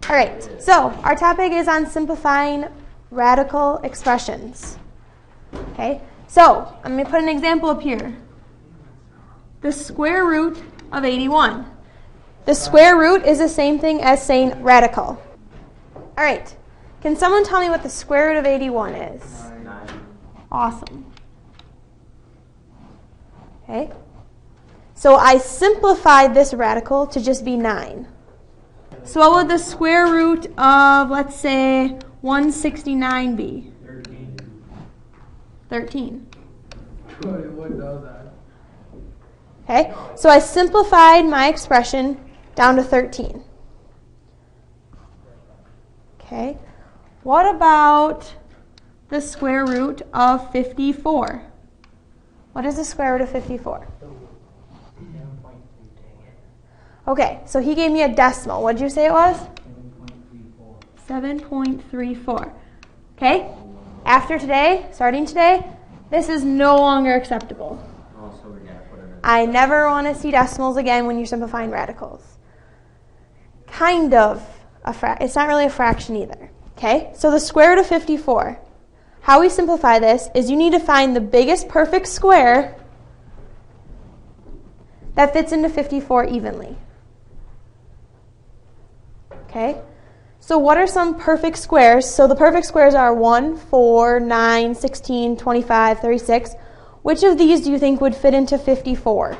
All right, so our topic is on simplifying radical expressions. Okay, so I'm going to put an example up here. The square root of 81. The square root is the same thing as saying radical. All right, can someone tell me what the square root of 81 is? 9. Awesome. Okay, so I simplified this radical to just be 9. So what would the square root of, let's say, 169 be? 13. What does that? Okay, so I simplified my expression down to 13. Okay, what about the square root of 54? What is the square root of 54? Okay, so he gave me a decimal. What did you say it was? 7.34. Okay, after today, starting today, this is no longer acceptable. I never want to see decimals again when you're simplifying radicals. Kind of. It's not really a fraction either. Okay, so the square root of 54. How we simplify this is you need to find the biggest perfect square that fits into 54 evenly. Okay, so what are some perfect squares? So the perfect squares are 1, 4, 9, 16, 25, 36. Which of these do you think would fit into 54?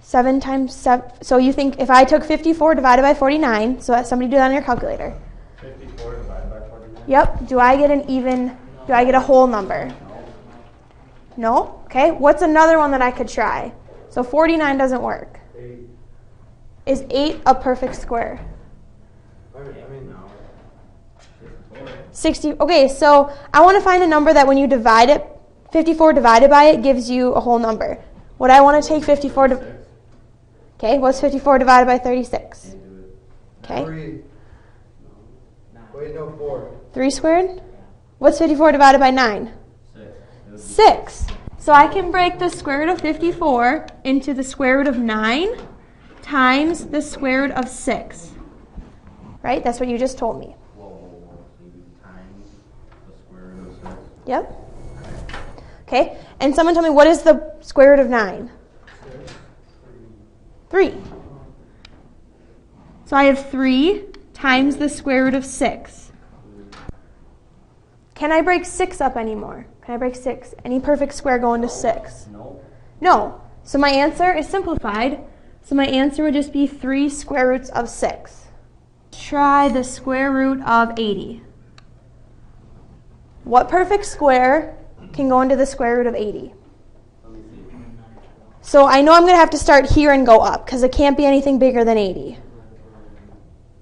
7 times 7. So you think if I took 54 divided by 49, so somebody do that on your calculator. 54 divided by 49? Yep. Do I get do I get a whole number? No? Okay. What's another one that I could try? So 49 doesn't work. 8. Is 8 a perfect square? I mean, no. 60. Okay, so I want to find a number that when you divide it, 54 divided by it gives you a whole number. Would I want to take 54 to... Okay, what's 54 divided by 36? Okay. 3. Wait, no, 4. 3 squared? What's 54 divided by 9? 6. 6. So I can break the square root of 54 into the square root of 9 times the square root of 6. Right? That's what you just told me. Times the square root of 6. Yep. Okay, and someone tell me, what is the square root of 9? 3. So I have 3 times the square root of 6. Can I break 6 up anymore? Can I break 6? Any perfect square go into 6? No. No. So my answer is simplified. So my answer would just be 3 square roots of 6. Try the square root of 80. What perfect square can go into the square root of 80? So I know I'm going to have to start here and go up because it can't be anything bigger than 80.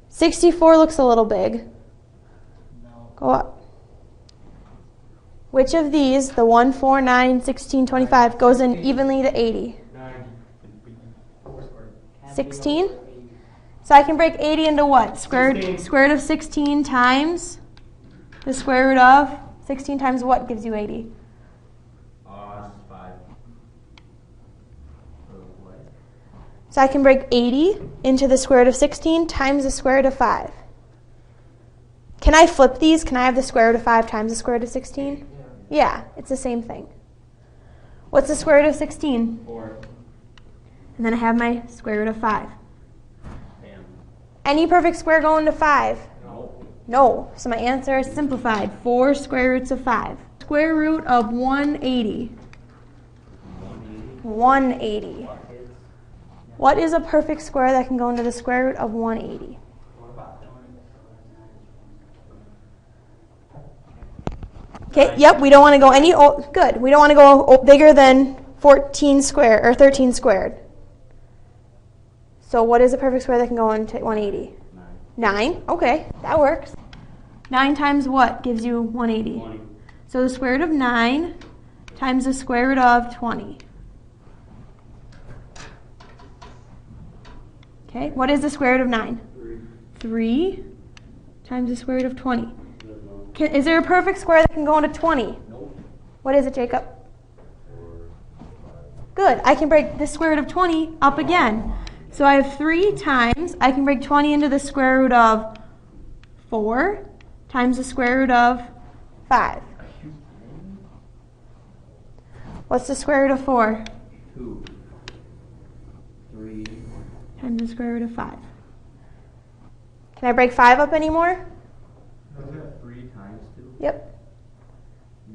64 looks a little big. Go up. Which of these, the 1, 4, 9, 16, 25, goes in evenly to 80? 16? So I can break 80 into what? Square root of 16 times the square root of 16 times what gives you 80? 5. So I can break 80 into the square root of 16 times the square root of 5. Can I flip these? Can I have the square root of 5 times the square root of 16? Yeah, it's the same thing. What's the square root of 16? 4. And then I have my square root of 5. Damn. Any perfect square go into 5? No. No. So my answer is simplified. 4 square roots of 5. Square root of 180. 180. What is a perfect square that can go into the square root of 180? Okay, yep, we don't want to go any, good. We don't want to go bigger than 14 squared, or 13 squared. So what is a perfect square that can go into 180? 9. Okay, that works. 9 times what gives you 180? 20. So the square root of 9 times the square root of 20. Okay, what is the square root of 9? 3 times the square root of 20. Is there a perfect square that can go into 20? Nope. What is it, Jacob? Good. I can break the square root of 20 up again. So I have 3 times, I can break 20 into the square root of 4 times the square root of 5. What's the square root of 4? 2. 3. Times the square root of 5. Can I break 5 up anymore? Is that 3 times 2? Yep.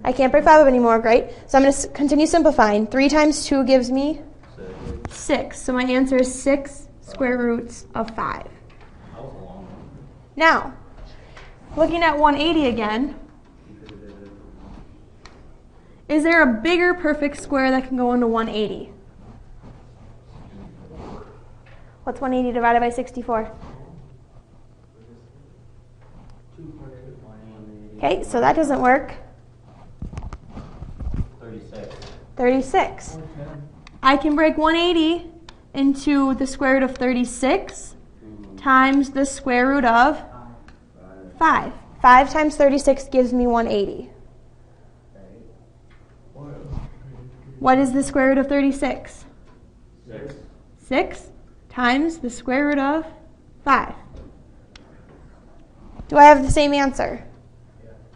I can't break 5 up anymore, great. So I'm going to continue simplifying. 3 times 2 gives me 6. So my answer is 6 square roots of 5. That was a long one. Now, looking at 180 again, is there a bigger perfect square that can go into 180? What's 180 divided by 64? Okay, so that doesn't work. 36. 36. I can break 180 into the square root of 36 times the square root of 5. 5 times 36 gives me 180. What is the square root of 36? 6. 6 times the square root of 5. Do I have the same answer?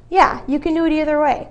Yeah, you can do it either way.